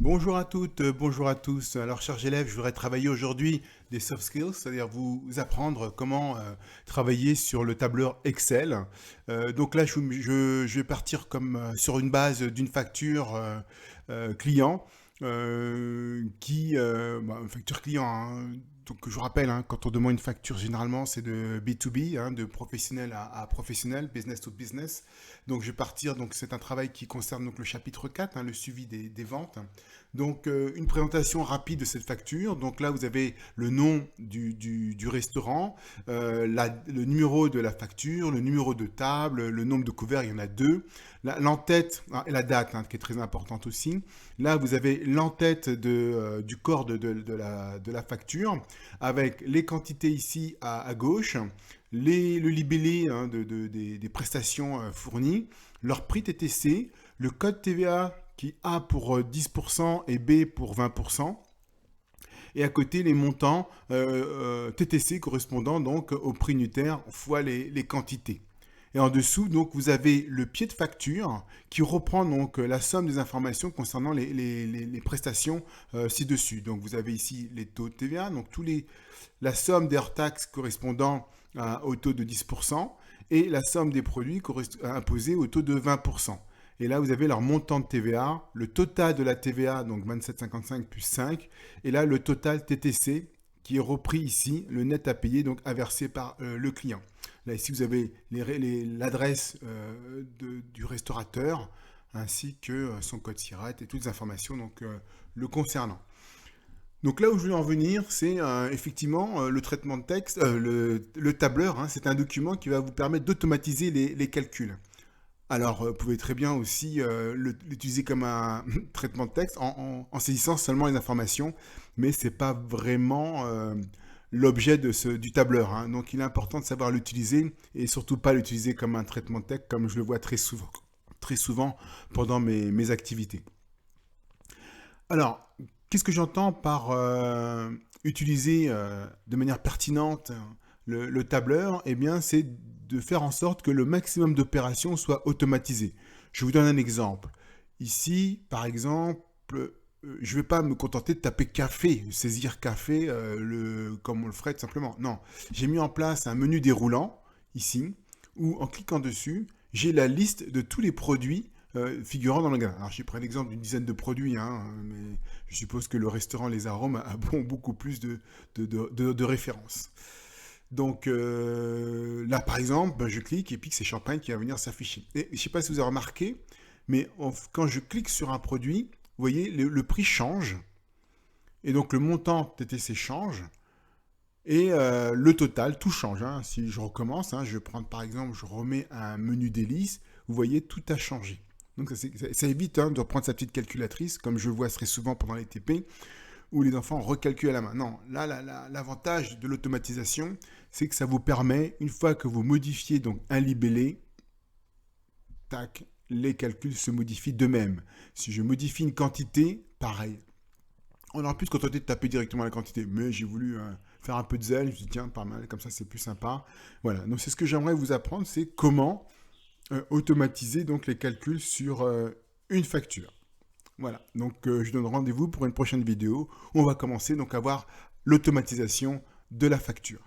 Bonjour à toutes, bonjour à tous. Alors, chers élèves, je voudrais travailler aujourd'hui des soft skills, c'est-à-dire vous apprendre comment travailler sur le tableur Excel. Donc là, je vais partir comme sur une base d'une facture client une facture client, hein. Donc, je vous rappelle, hein, quand on demande une facture, généralement, c'est de B2B, hein, de professionnel à professionnel, business to business. Donc, je vais partir, donc c'est un travail qui concerne donc le chapitre 4, hein, le suivi des ventes. Donc, une présentation rapide de cette facture. Donc là, vous avez le nom du restaurant, le numéro de la facture, le numéro de table, le nombre de couverts, il y en a deux. L'entête, hein, et la date, hein, qui est très importante aussi. Là, vous avez l'entête du corps de la facture, avec les quantités ici à gauche, le libellé, hein, des prestations fournies, leur prix TTC, le code TVA qui A pour 10% et B pour 20%. Et à côté, les montants TTC correspondant donc au prix unitaire fois les quantités. Et en dessous, donc, vous avez le pied de facture qui reprend donc la somme des informations concernant les prestations ci-dessus. Donc, vous avez ici les taux de TVA, donc la somme des hors-taxes correspondant au taux de 10% et la somme des produits imposés au taux de 20%. Et là, vous avez leur montant de TVA, le total de la TVA, donc 27,55 plus 5, et là, le total TTC qui est repris ici, le net à payer, donc inversé par le client. Là, ici, vous avez l'adresse du restaurateur, ainsi que son code SIRAT et toutes les informations donc, le concernant. Donc là où je veux en venir, c'est effectivement le traitement de texte, le tableur, hein, c'est un document qui va vous permettre d'automatiser les calculs. Alors, vous pouvez très bien aussi l'utiliser comme un traitement de texte en saisissant seulement les informations, mais ce n'est pas vraiment l'objet du tableur, hein. Donc, il est important de savoir l'utiliser et surtout pas l'utiliser comme un traitement de texte, comme je le vois très souvent pendant mes activités. Alors, qu'est-ce que j'entends par utiliser de manière pertinente le tableur? Eh bien, c'est de faire en sorte que le maximum d'opérations soit automatisé. Je vous donne un exemple. Ici, par exemple, je ne vais pas me contenter de taper café, saisir café comme on le ferait tout simplement. Non, j'ai mis en place un menu déroulant ici, où en cliquant dessus, j'ai la liste de tous les produits figurant dans le magasin. Alors, j'ai pris l'exemple d'une dizaine de produits, hein, mais je suppose que le restaurant Les Arômes a beaucoup plus de références. Donc là, par exemple, ben, je clique et puis c'est champagne qui va venir s'afficher. Et je ne sais pas si vous avez remarqué, mais quand je clique sur un produit, vous voyez, le prix change. Et donc le montant TTC change. Et le total, tout change, hein. Si je recommence, hein, je vais prendre par exemple, je remets un menu délice, vous voyez, tout a changé. Donc ça évite, hein, de reprendre sa petite calculatrice, comme je le vois très souvent pendant les TP, où les enfants recalculent à la main. Non, là, l'avantage de l'automatisation, c'est que ça vous permet, une fois que vous modifiez donc un libellé, tac, les calculs se modifient d'eux-mêmes. Si je modifie une quantité, pareil. On aurait pu se contenter de taper directement la quantité, mais j'ai voulu faire un peu de zèle. Je me suis dit, tiens, pas mal, comme ça c'est plus sympa. Voilà, donc c'est ce que j'aimerais vous apprendre, c'est comment automatiser donc les calculs sur une facture. Voilà, donc je donne rendez-vous pour une prochaine vidéo où on va commencer donc à voir l'automatisation de la facture.